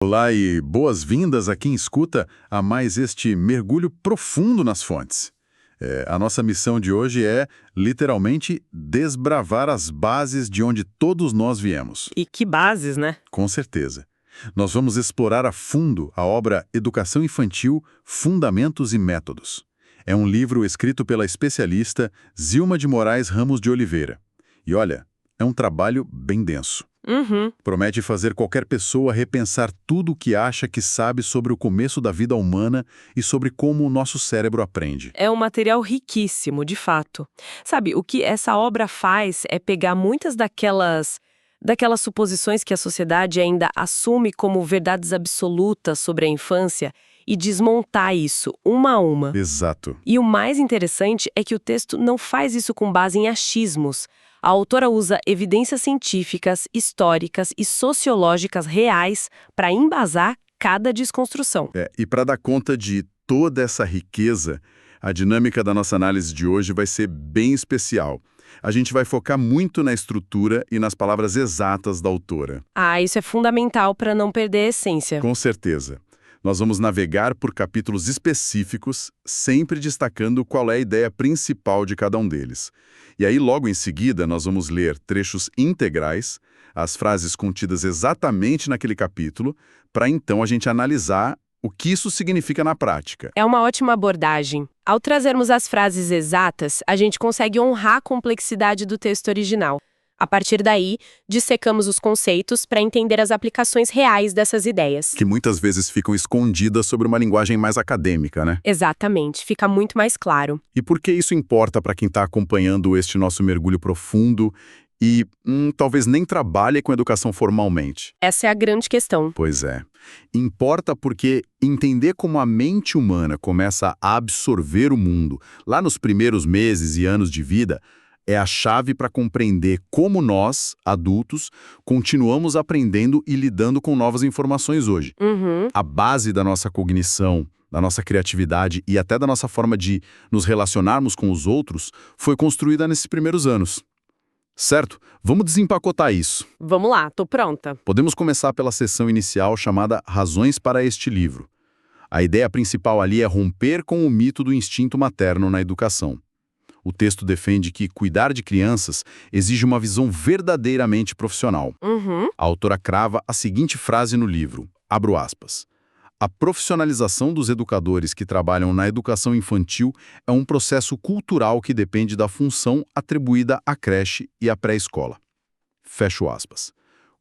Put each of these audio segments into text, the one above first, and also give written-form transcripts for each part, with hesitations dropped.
Olá e boas-vindas a quem escuta a mais este mergulho profundo nas fontes. A nossa missão de hoje é, literalmente, desbravar as bases de onde todos nós viemos. E que bases, né? Com certeza. Nós vamos explorar a fundo a obra Educação Infantil, Fundamentos e Métodos. É um livro escrito pela especialista Zilma de Moraes Ramos de Oliveira. E olha, é um trabalho bem denso. Promete fazer qualquer pessoa repensar tudo o que acha que sabe sobre o começo da vida humana e sobre como o nosso cérebro aprende. É um material riquíssimo, de fato. Sabe, o que essa obra faz é pegar muitas daquelas suposições que a sociedade ainda assume como verdades absolutas sobre a infância e desmontar isso, uma a uma. Exato. E o mais interessante é que o texto não faz isso com base em achismos. A autora usa evidências científicas, históricas e sociológicas reais para embasar cada desconstrução. E para dar conta de toda essa riqueza, a dinâmica da nossa análise de hoje vai ser bem especial. A gente vai focar muito na estrutura e nas palavras exatas da autora. Isso é fundamental para não perder a essência. Com certeza. Nós vamos navegar por capítulos específicos, sempre destacando qual é a ideia principal de cada um deles. E aí, logo em seguida, nós vamos ler trechos integrais, as frases contidas exatamente naquele capítulo, para então a gente analisar o que isso significa na prática. É uma ótima abordagem. Ao trazermos as frases exatas, a gente consegue honrar a complexidade do texto original. A partir daí, dissecamos os conceitos para entender as aplicações reais dessas ideias. Que muitas vezes ficam escondidas sobre uma linguagem mais acadêmica, né? Exatamente, fica muito mais claro. E por que isso importa para quem está acompanhando este nosso mergulho profundo e talvez nem trabalhe com educação formalmente? Essa é a grande questão. Pois é. Importa porque entender como a mente humana começa a absorver o mundo lá nos primeiros meses e anos de vida é a chave para compreender como nós, adultos, continuamos aprendendo e lidando com novas informações hoje. A base da nossa cognição, da nossa criatividade e até da nossa forma de nos relacionarmos com os outros foi construída nesses primeiros anos. Certo? Vamos desempacotar isso. Vamos lá, tô pronta. Podemos começar pela seção inicial chamada Razões para este livro. A ideia principal ali é romper com o mito do instinto materno na educação. O texto defende que cuidar de crianças exige uma visão verdadeiramente profissional. A autora crava a seguinte frase no livro, abro aspas, a profissionalização dos educadores que trabalham na educação infantil é um processo cultural que depende da função atribuída à creche e à pré-escola. Fecho aspas.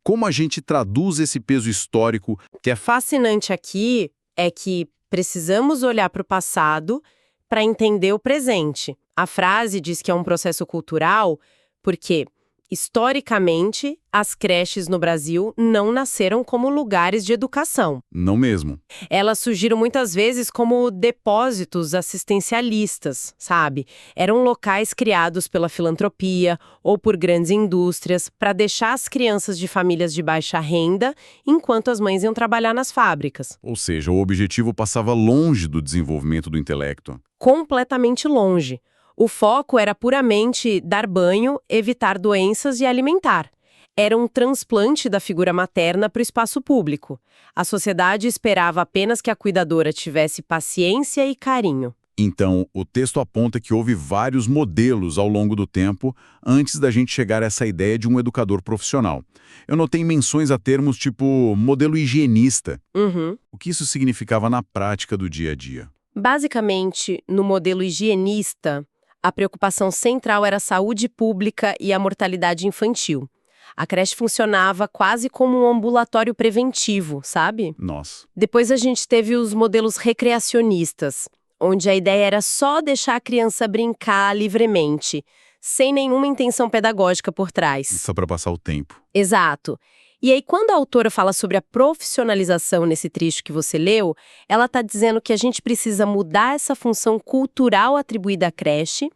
Como a gente traduz esse peso histórico? O fascinante aqui é que precisamos olhar para o passado para entender o presente. A frase diz que é um processo cultural porque, historicamente, as creches no Brasil não nasceram como lugares de educação. Não mesmo. Elas surgiram muitas vezes como depósitos assistencialistas, sabe? Eram locais criados pela filantropia ou por grandes indústrias para deixar as crianças de famílias de baixa renda enquanto as mães iam trabalhar nas fábricas. Ou seja, o objetivo passava longe do desenvolvimento do intelecto. Completamente longe. O foco era puramente dar banho, evitar doenças e alimentar. Era um transplante da figura materna para o espaço público. A sociedade esperava apenas que a cuidadora tivesse paciência e carinho. Então, o texto aponta que houve vários modelos ao longo do tempo antes da gente chegar a essa ideia de um educador profissional. Eu notei menções a termos tipo modelo higienista. O que isso significava na prática do dia a dia? Basicamente, no modelo higienista, a preocupação central era a saúde pública e a mortalidade infantil. A creche funcionava quase como um ambulatório preventivo, sabe? Nossa. Depois a gente teve os modelos recreacionistas, onde a ideia era só deixar a criança brincar livremente, sem nenhuma intenção pedagógica por trás. Só para passar o tempo. Exato. E aí, quando a autora fala sobre a profissionalização nesse trecho que você leu, ela está dizendo que a gente precisa mudar essa função cultural atribuída à creche,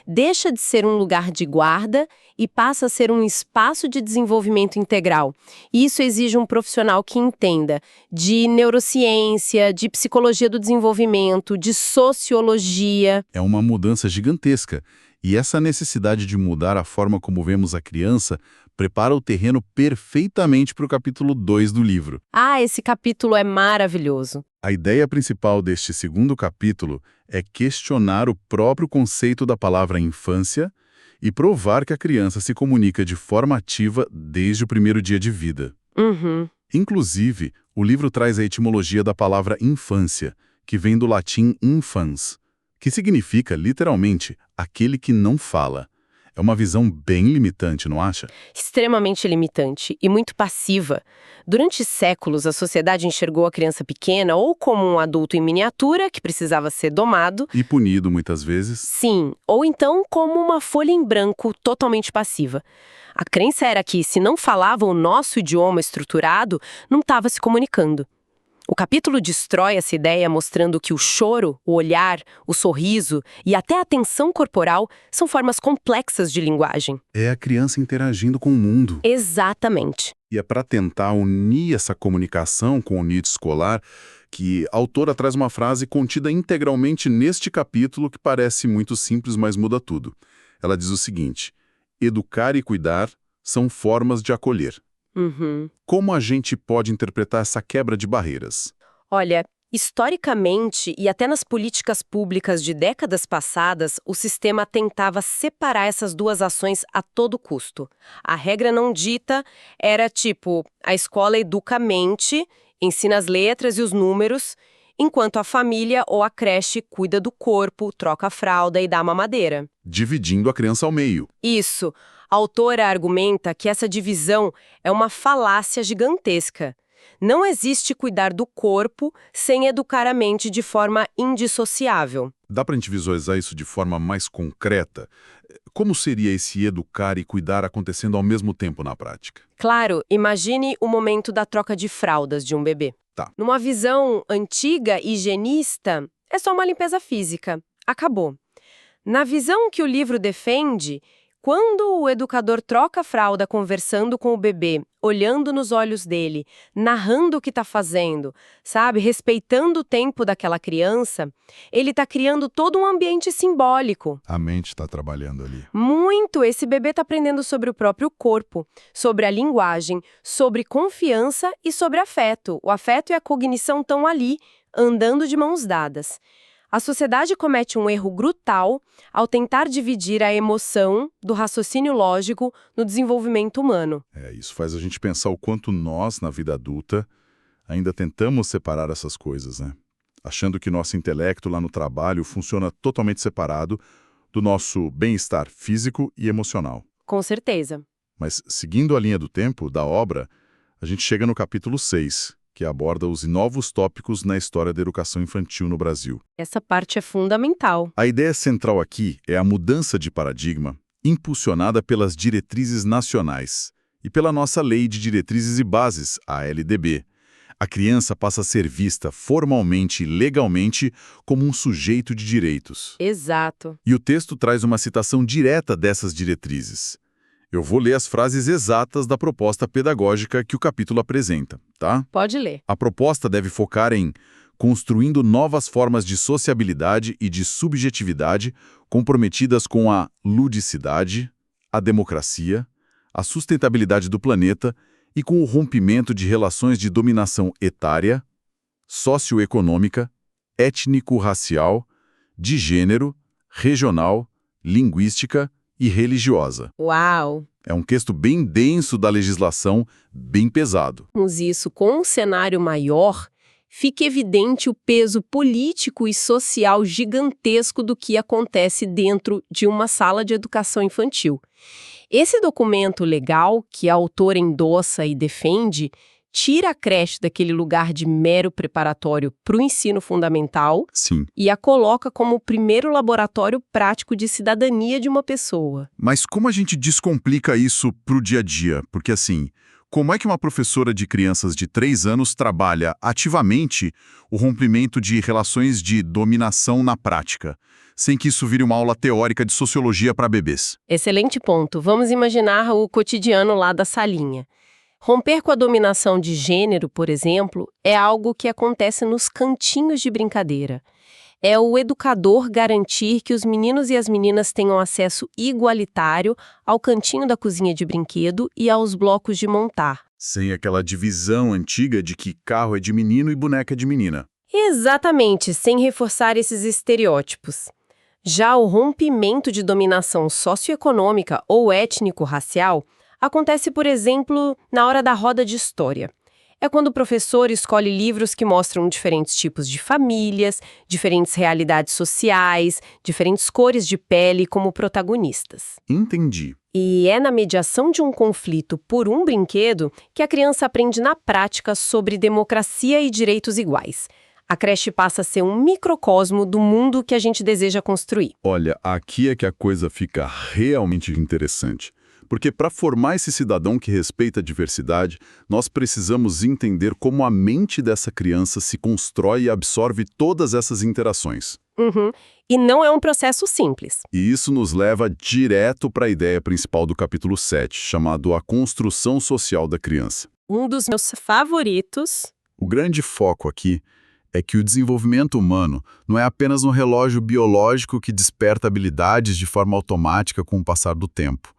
deixa de ser um lugar de guarda e passa a ser um espaço de desenvolvimento integral. E isso exige um profissional que entenda de neurociência, de psicologia do desenvolvimento, de sociologia. É uma mudança gigantesca. E essa necessidade de mudar a forma como vemos a criança prepara o terreno perfeitamente para o capítulo 2 do livro. Ah, esse capítulo é maravilhoso. A ideia principal deste segundo capítulo é questionar o próprio conceito da palavra infância e provar que a criança se comunica de forma ativa desde o primeiro dia de vida. Uhum. Inclusive, o livro traz a etimologia da palavra infância, que vem do latim infans, que significa, literalmente, aquele que não fala. É uma visão bem limitante, não acha? Extremamente limitante e muito passiva. Durante séculos, a sociedade enxergou a criança pequena ou como um adulto em miniatura que precisava ser domado, E punido muitas vezes. sim, ou então como uma folha em branco totalmente passiva. A crença era que, se não falava o nosso idioma estruturado, não estava se comunicando. O capítulo destrói essa ideia mostrando que o choro, o olhar, o sorriso e até a tensão corporal são formas complexas de linguagem. É a criança interagindo com o mundo. Exatamente. E é para tentar unir essa comunicação com o nível escolar que a autora traz uma frase contida integralmente neste capítulo que parece muito simples, mas muda tudo. Ela diz o seguinte: educar e cuidar são formas de acolher. Uhum. Como a gente pode interpretar essa quebra de barreiras? Olha, historicamente e até nas políticas públicas de décadas passadas, o sistema tentava separar essas duas ações a todo custo. A regra não dita era tipo, a escola educa a mente, ensina as letras e os números, enquanto a família ou a creche cuida do corpo, troca a fralda e dá a mamadeira. Dividindo a criança ao meio. Isso. A autora argumenta que essa divisão é uma falácia gigantesca. Não existe cuidar do corpo sem educar a mente de forma indissociável. Dá para a gente visualizar isso de forma mais concreta? Como seria esse educar e cuidar acontecendo ao mesmo tempo na prática? Claro, imagine o momento da troca de fraldas de um bebê. Tá. Numa visão antiga e higienista, é só uma limpeza física. Acabou. Na visão que o livro defende, quando o educador troca a fralda conversando com o bebê, olhando nos olhos dele, narrando o que está fazendo, sabe, respeitando o tempo daquela criança, ele está criando todo um ambiente simbólico. A mente está trabalhando ali. Muito! Esse bebê está aprendendo sobre o próprio corpo, sobre a linguagem, sobre confiança e sobre afeto. O afeto e a cognição estão ali, andando de mãos dadas. A sociedade comete um erro brutal ao tentar dividir a emoção do raciocínio lógico no desenvolvimento humano. Isso faz a gente pensar o quanto nós, na vida adulta, ainda tentamos separar essas coisas, né? Achando que nosso intelecto lá no trabalho funciona totalmente separado do nosso bem-estar físico e emocional. Com certeza. Mas, seguindo a linha do tempo da obra, a gente chega no capítulo 6, que aborda os novos tópicos na história da educação infantil no Brasil. Essa parte é fundamental. A ideia central aqui é a mudança de paradigma impulsionada pelas diretrizes nacionais e pela nossa Lei de Diretrizes e Bases, a LDB. A criança passa a ser vista formalmente e legalmente como um sujeito de direitos. Exato. E o texto traz uma citação direta dessas diretrizes. Eu vou ler as frases exatas da proposta pedagógica que o capítulo apresenta, tá? Pode ler. A proposta deve focar em construindo novas formas de sociabilidade e de subjetividade comprometidas com a ludicidade, a democracia, a sustentabilidade do planeta e com o rompimento de relações de dominação etária, socioeconômica, étnico-racial, de gênero, regional, linguística e religiosa. Uau! É um texto bem denso da legislação, bem pesado. Isso com um cenário maior, fica evidente o peso político e social gigantesco do que acontece dentro de uma sala de educação infantil. Esse documento legal, que a autora endossa e defende, tira a creche daquele lugar de mero preparatório para o ensino fundamental. Sim. E a coloca como o primeiro laboratório prático de cidadania de uma pessoa. Mas como a gente descomplica isso para o dia a dia? Porque assim, como é que uma professora de crianças de 3 anos trabalha ativamente o rompimento de relações de dominação na prática, sem que isso vire uma aula teórica de sociologia para bebês? Excelente ponto. Vamos imaginar o cotidiano lá da salinha. Romper com a dominação de gênero, por exemplo, é algo que acontece nos cantinhos de brincadeira. É o educador garantir que os meninos e as meninas tenham acesso igualitário ao cantinho da cozinha de brinquedo e aos blocos de montar. Sem aquela divisão antiga de que carro é de menino e boneca é de menina. Exatamente, sem reforçar esses estereótipos. Já o rompimento de dominação socioeconômica ou étnico-racial acontece, por exemplo, na hora da roda de história. É quando o professor escolhe livros que mostram diferentes tipos de famílias, diferentes realidades sociais, diferentes cores de pele como protagonistas. Entendi. E é na mediação de um conflito por um brinquedo que a criança aprende na prática sobre democracia e direitos iguais. A creche passa a ser um microcosmo do mundo que a gente deseja construir. Olha, aqui é que a coisa fica realmente interessante. Porque para formar esse cidadão que respeita a diversidade, nós precisamos entender como a mente dessa criança se constrói e absorve todas essas interações. E não é um processo simples. E isso nos leva direto para a ideia principal do capítulo 7, chamado A Construção Social da Criança. Um dos meus favoritos. O grande foco aqui é que o desenvolvimento humano não é apenas um relógio biológico que desperta habilidades de forma automática com o passar do tempo.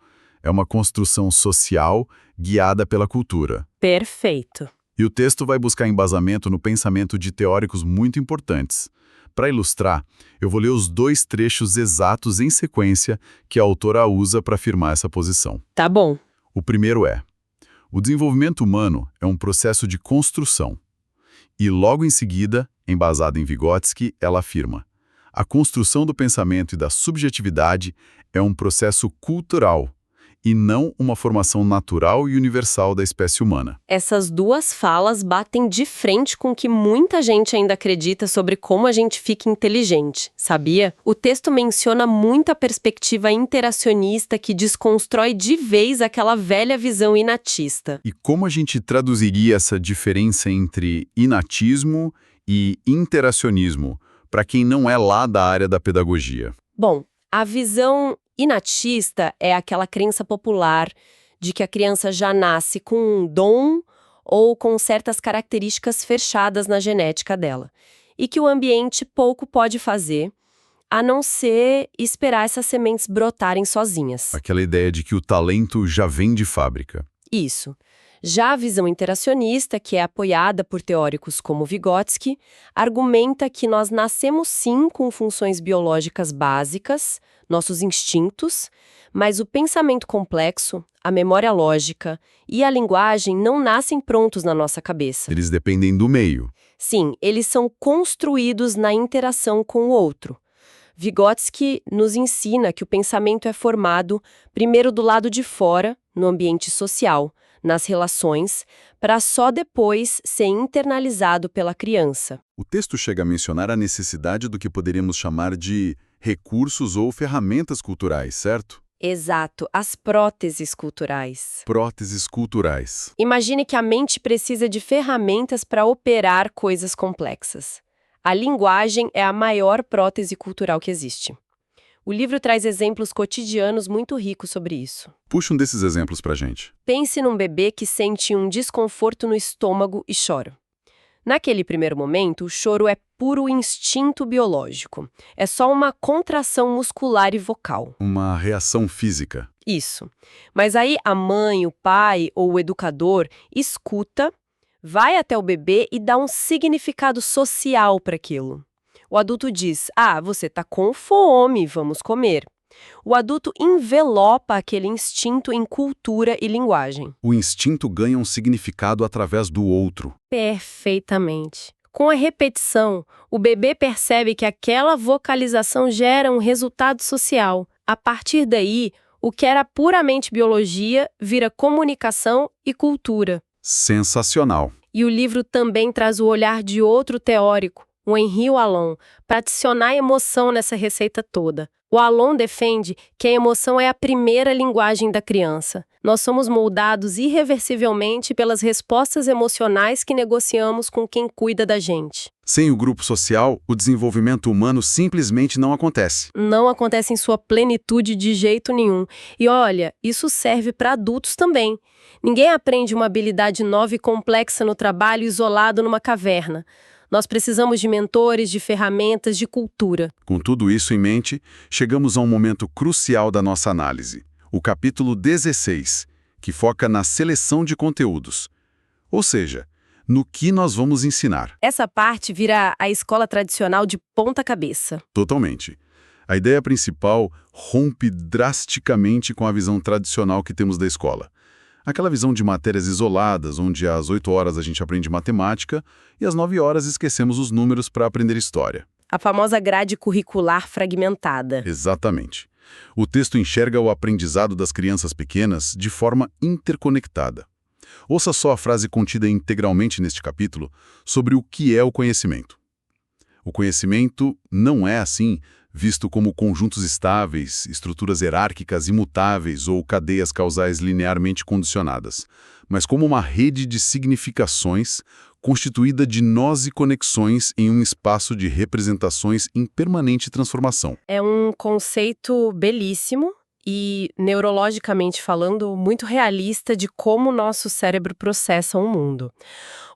É uma construção social guiada pela cultura. Perfeito. E o texto vai buscar embasamento no pensamento de teóricos muito importantes. Para ilustrar, eu vou ler os 2 trechos exatos em sequência que a autora usa para afirmar essa posição. Tá bom. O primeiro é: o desenvolvimento humano é um processo de construção. E logo em seguida, embasada em Vygotsky, ela afirma: a construção do pensamento e da subjetividade é um processo cultural, e não uma formação natural e universal da espécie humana. Essas 2 falas batem de frente com o que muita gente ainda acredita sobre como a gente fica inteligente, sabia? O texto menciona muita perspectiva interacionista que desconstrói de vez aquela velha visão inatista. E como a gente traduziria essa diferença entre inatismo e interacionismo para quem não é lá da área da pedagogia? Bom, a visão inatista é aquela crença popular de que a criança já nasce com um dom ou com certas características fechadas na genética dela, e que o ambiente pouco pode fazer, a não ser esperar essas sementes brotarem sozinhas. Aquela ideia de que o talento já vem de fábrica. Isso. Já a visão interacionista, que é apoiada por teóricos como Vygotsky, argumenta que nós nascemos sim com funções biológicas básicas, nossos instintos, mas o pensamento complexo, a memória lógica e a linguagem não nascem prontos na nossa cabeça. Eles dependem do meio. Sim, eles são construídos na interação com o outro. Vygotsky nos ensina que o pensamento é formado primeiro do lado de fora, no ambiente social, nas relações, para só depois ser internalizado pela criança. O texto chega a mencionar a necessidade do que poderíamos chamar de recursos ou ferramentas culturais, certo? Exato, as próteses culturais. Próteses culturais. Imagine que a mente precisa de ferramentas para operar coisas complexas. A linguagem é a maior prótese cultural que existe. O livro traz exemplos cotidianos muito ricos sobre isso. Puxa um desses exemplos pra gente. Pense num bebê que sente um desconforto no estômago e chora. Naquele primeiro momento, o choro é puro instinto biológico. É só uma contração muscular e vocal. Uma reação física. Isso. Mas aí a mãe, o pai ou o educador escuta, vai até o bebê e dá um significado social para aquilo. O adulto diz: "Ah, você tá com fome, vamos comer." O adulto envelopa aquele instinto em cultura e linguagem. O instinto ganha um significado através do outro. Perfeitamente. Com a repetição, o bebê percebe que aquela vocalização gera um resultado social. A partir daí, o que era puramente biologia vira comunicação e cultura. Sensacional. E o livro também traz o olhar de outro teórico, o Henri Wallon, para adicionar emoção nessa receita toda. O Wallon defende que a emoção é a primeira linguagem da criança. Nós somos moldados irreversivelmente pelas respostas emocionais que negociamos com quem cuida da gente. Sem o grupo social, o desenvolvimento humano simplesmente não acontece. Não acontece em sua plenitude de jeito nenhum. E olha, isso serve para adultos também. Ninguém aprende uma habilidade nova e complexa no trabalho isolado numa caverna. Nós precisamos de mentores, de ferramentas, de cultura. Com tudo isso em mente, chegamos a um momento crucial da nossa análise, o capítulo 16, que foca na seleção de conteúdos. Ou seja, no que nós vamos ensinar. Essa parte vira a escola tradicional de ponta cabeça. Totalmente. A ideia principal rompe drasticamente com a visão tradicional que temos da escola. Aquela visão de matérias isoladas, onde às 8 horas a gente aprende matemática e às 9 horas esquecemos os números para aprender história. A famosa grade curricular fragmentada. Exatamente. O texto enxerga o aprendizado das crianças pequenas de forma interconectada. Ouça só a frase contida integralmente neste capítulo sobre o que é o conhecimento. O conhecimento não é, assim, visto como conjuntos estáveis, estruturas hierárquicas imutáveis ou cadeias causais linearmente condicionadas, mas como uma rede de significações constituída de nós e conexões em um espaço de representações em permanente transformação. É um conceito belíssimo e, neurologicamente falando, muito realista de como o nosso cérebro processa o mundo.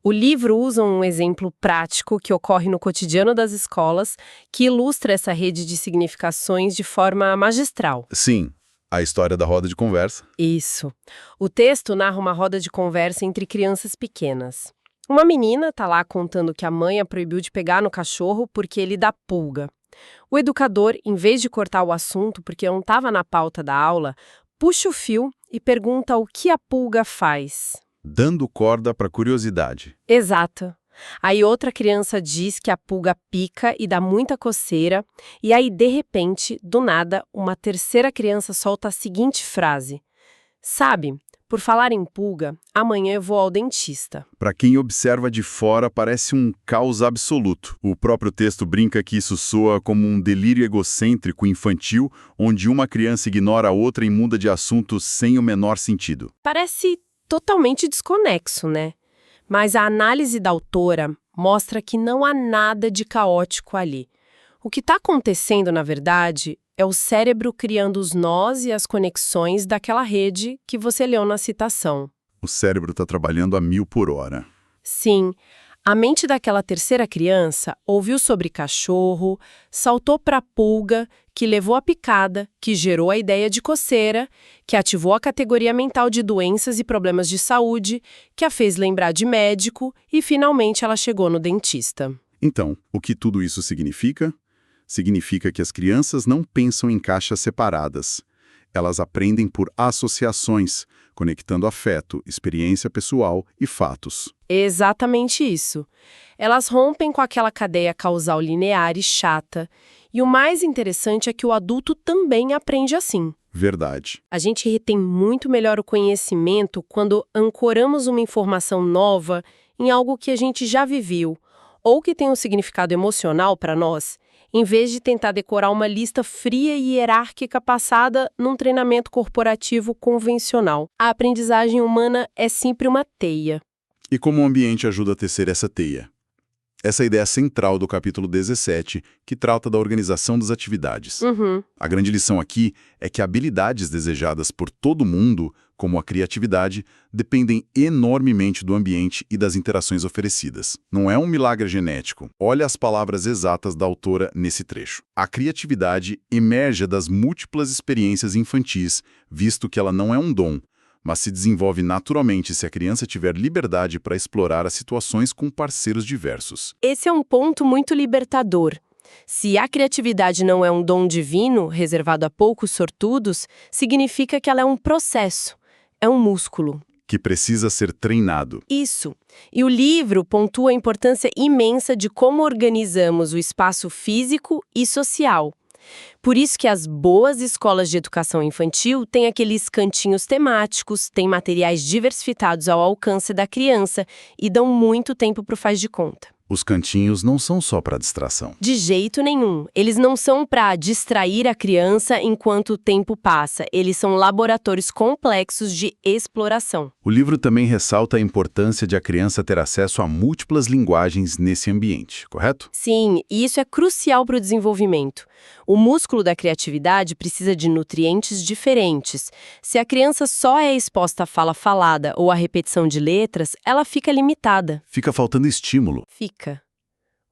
O livro usa um exemplo prático que ocorre no cotidiano das escolas, que ilustra essa rede de significações de forma magistral. Sim, a história da roda de conversa. Isso. O texto narra uma roda de conversa entre crianças pequenas. Uma menina está lá contando que a mãe a proibiu de pegar no cachorro porque ele dá pulga. O educador, em vez de cortar o assunto porque não estava na pauta da aula, puxa o fio e pergunta o que a pulga faz. Dando corda para curiosidade. Exato. Aí outra criança diz que a pulga pica e dá muita coceira, e aí, de repente, do nada, uma terceira criança solta a seguinte frase: "Sabe, por falar em pulga, amanhã eu vou ao dentista." Para quem observa de fora, parece um caos absoluto. O próprio texto brinca que isso soa como um delírio egocêntrico infantil, onde uma criança ignora a outra e muda de assunto sem o menor sentido. Parece totalmente desconexo, né? Mas a análise da autora mostra que não há nada de caótico ali. O que está acontecendo, na verdade, é o cérebro criando os nós e as conexões daquela rede que você leu na citação. O cérebro está trabalhando a 1000 por hora. Sim, a mente daquela terceira criança ouviu sobre cachorro, saltou para a pulga, que levou a picada, que gerou a ideia de coceira, que ativou a categoria mental de doenças e problemas de saúde, que a fez lembrar de médico e, finalmente, ela chegou no dentista. Então, o que tudo isso significa? Significa que as crianças não pensam em caixas separadas. Elas aprendem por associações, conectando afeto, experiência pessoal e fatos. Exatamente isso. Elas rompem com aquela cadeia causal linear e chata. E o mais interessante é que o adulto também aprende assim. Verdade. A gente retém muito melhor o conhecimento quando ancoramos uma informação nova em algo que a gente já viveu, ou que tem um significado emocional para nós, em vez de tentar decorar uma lista fria e hierárquica passada num treinamento corporativo convencional. A aprendizagem humana é sempre uma teia. E como o ambiente ajuda a tecer essa teia? Essa é a ideia central do capítulo 17, que trata da organização das atividades. A grande lição aqui é que habilidades desejadas por todo mundo, como a criatividade, dependem enormemente do ambiente e das interações oferecidas. Não é um milagre genético. Olha as palavras exatas da autora nesse trecho. A criatividade emerge das múltiplas experiências infantis, visto que ela não é um dom, mas se desenvolve naturalmente se a criança tiver liberdade para explorar as situações com parceiros diversos. Esse é um ponto muito libertador. Se a criatividade não é um dom divino, reservado a poucos sortudos, significa que ela é um processo, é um músculo. Que precisa ser treinado. Isso. E o livro pontua a importância imensa de como organizamos o espaço físico e social. Por isso que as boas escolas de educação infantil têm aqueles cantinhos temáticos, têm materiais diversificados ao alcance da criança e dão muito tempo para o faz de conta. Os cantinhos não são só para distração. De jeito nenhum. Eles não são para distrair a criança enquanto o tempo passa. Eles são laboratórios complexos de exploração. O livro também ressalta a importância de a criança ter acesso a múltiplas linguagens nesse ambiente, correto? Sim, e isso é crucial para o desenvolvimento. O músculo da criatividade precisa de nutrientes diferentes. Se a criança só é exposta à fala falada ou à repetição de letras, ela fica limitada. Fica faltando estímulo. Fica.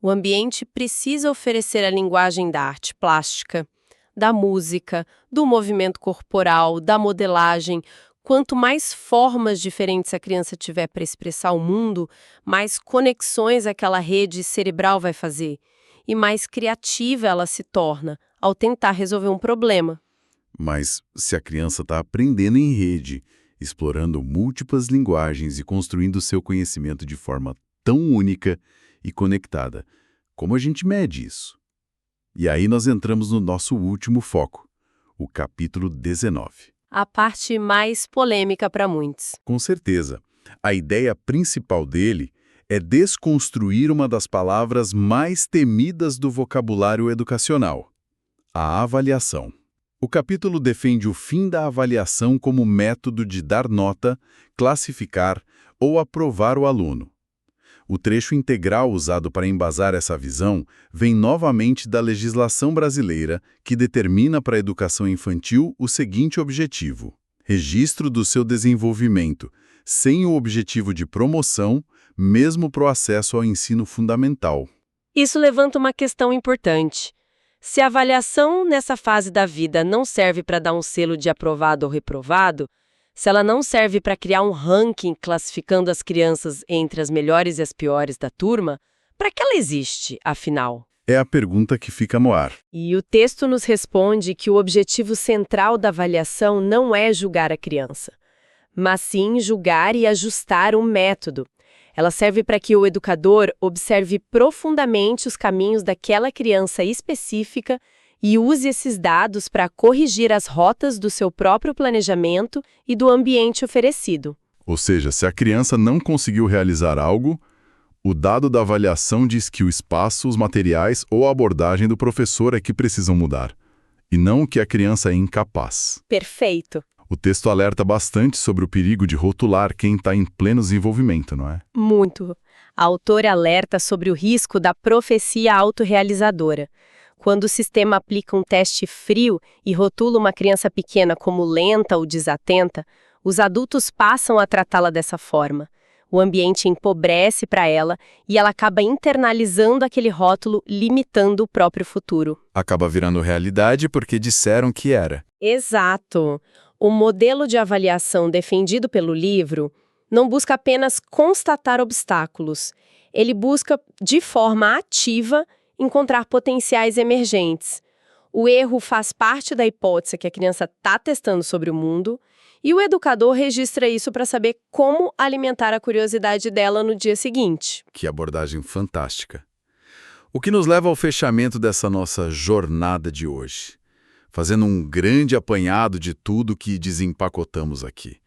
O ambiente precisa oferecer a linguagem da arte plástica, da música, do movimento corporal, da modelagem. Quanto mais formas diferentes a criança tiver para expressar o mundo, mais conexões aquela rede cerebral vai fazer e mais criativa ela se torna ao tentar resolver um problema. Mas se a criança está aprendendo em rede, explorando múltiplas linguagens e construindo seu conhecimento de forma tão única e conectada, como a gente mede isso? E aí nós entramos no nosso último foco, o capítulo 19. A parte mais polêmica para muitos. Com certeza. A ideia principal dele é desconstruir uma das palavras mais temidas do vocabulário educacional: a avaliação. O capítulo defende o fim da avaliação como método de dar nota, classificar ou aprovar o aluno. O trecho integral usado para embasar essa visão vem novamente da legislação brasileira, que determina para a educação infantil o seguinte objetivo: registro do seu desenvolvimento, sem o objetivo de promoção, mesmo para o acesso ao ensino fundamental. Isso levanta uma questão importante. Se a avaliação nessa fase da vida não serve para dar um selo de aprovado ou reprovado, se ela não serve para criar um ranking classificando as crianças entre as melhores e as piores da turma, para que ela existe, afinal? É a pergunta que fica no ar. E o texto nos responde que o objetivo central da avaliação não é julgar a criança, mas sim julgar e ajustar um método. Ela serve para que o educador observe profundamente os caminhos daquela criança específica e use esses dados para corrigir as rotas do seu próprio planejamento e do ambiente oferecido. Ou seja, se a criança não conseguiu realizar algo, o dado da avaliação diz que o espaço, os materiais ou a abordagem do professor é que precisam mudar, e não que a criança é incapaz. Perfeito. O texto alerta bastante sobre o perigo de rotular quem está em pleno desenvolvimento, não é? Muito. A autora alerta sobre o risco da profecia autorrealizadora. Quando o sistema aplica um teste frio e rotula uma criança pequena como lenta ou desatenta, os adultos passam a tratá-la dessa forma. O ambiente empobrece para ela e ela acaba internalizando aquele rótulo, limitando o próprio futuro. Acaba virando realidade porque disseram que era. Exato. O modelo de avaliação defendido pelo livro não busca apenas constatar obstáculos. Ele busca, de forma ativa, encontrar potenciais emergentes. O erro faz parte da hipótese que a criança está testando sobre o mundo e o educador registra isso para saber como alimentar a curiosidade dela no dia seguinte. Que abordagem fantástica. O que nos leva ao fechamento dessa nossa jornada de hoje, fazendo um grande apanhado de tudo que desempacotamos aqui.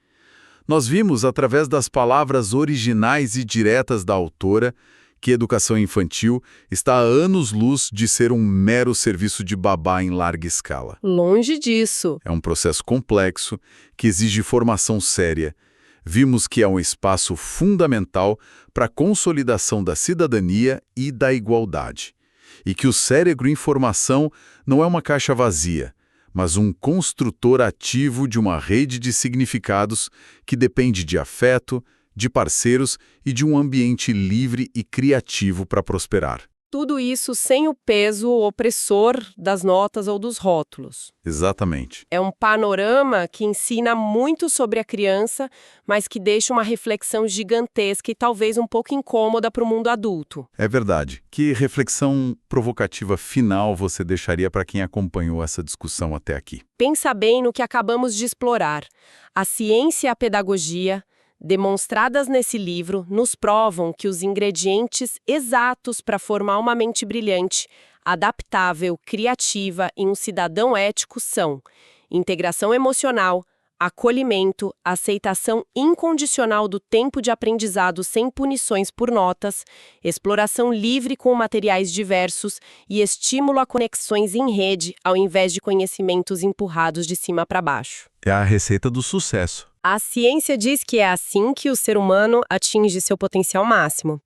Nós vimos, através das palavras originais e diretas da autora, que educação infantil está a anos-luz de ser um mero serviço de babá em larga escala. Longe disso. É um processo complexo que exige formação séria. Vimos que é um espaço fundamental para a consolidação da cidadania e da igualdade. E que o cérebro em formação não é uma caixa vazia, mas um construtor ativo de uma rede de significados que depende de afeto, de parceiros e de um ambiente livre e criativo para prosperar. Tudo isso sem o peso opressor das notas ou dos rótulos. Exatamente. É um panorama que ensina muito sobre a criança, mas que deixa uma reflexão gigantesca e talvez um pouco incômoda para o mundo adulto. É verdade. Que reflexão provocativa final você deixaria para quem acompanhou essa discussão até aqui? Pensa bem no que acabamos de explorar. A ciência e a pedagogia, demonstradas nesse livro, nos provam que os ingredientes exatos para formar uma mente brilhante, adaptável, criativa e um cidadão ético são integração emocional, acolhimento, aceitação incondicional do tempo de aprendizado sem punições por notas, exploração livre com materiais diversos e estímulo a conexões em rede ao invés de conhecimentos empurrados de cima para baixo. É a receita do sucesso. A ciência diz que é assim que o ser humano atinge seu potencial máximo.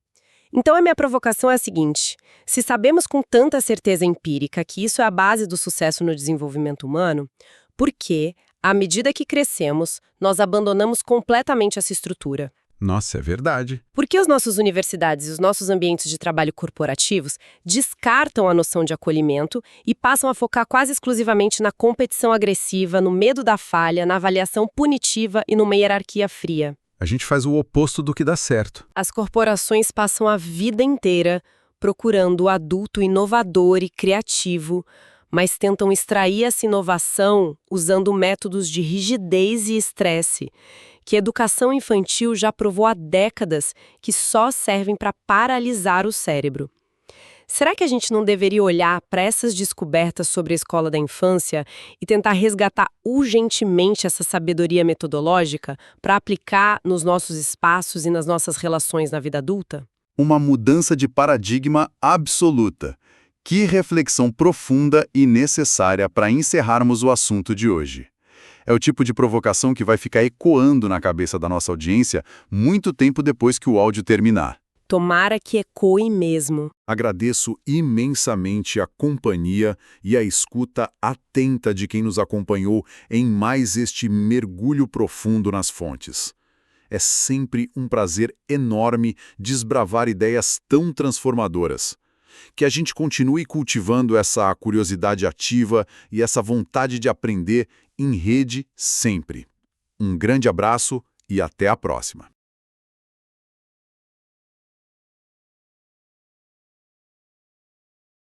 Então a minha provocação é a seguinte: se sabemos com tanta certeza empírica que isso é a base do sucesso no desenvolvimento humano, por que, à medida que crescemos, nós abandonamos completamente essa estrutura? Nossa, é verdade. Porque as nossas universidades e os nossos ambientes de trabalho corporativos descartam a noção de acolhimento e passam a focar quase exclusivamente na competição agressiva, no medo da falha, na avaliação punitiva e numa hierarquia fria. A gente faz o oposto do que dá certo. As corporações passam a vida inteira procurando o adulto inovador e criativo, mas tentam extrair essa inovação usando métodos de rigidez e estresse, que a educação infantil já provou há décadas que só servem para paralisar o cérebro. Será que a gente não deveria olhar para essas descobertas sobre a escola da infância e tentar resgatar urgentemente essa sabedoria metodológica para aplicar nos nossos espaços e nas nossas relações na vida adulta? Uma mudança de paradigma absoluta. Que reflexão profunda e necessária para encerrarmos o assunto de hoje. É o tipo de provocação que vai ficar ecoando na cabeça da nossa audiência muito tempo depois que o áudio terminar. Tomara que ecoe mesmo. Agradeço imensamente a companhia e a escuta atenta de quem nos acompanhou em mais este mergulho profundo nas fontes. É sempre um prazer enorme desbravar ideias tão transformadoras. Que a gente continue cultivando essa curiosidade ativa e essa vontade de aprender em rede sempre. Um grande abraço e até a próxima.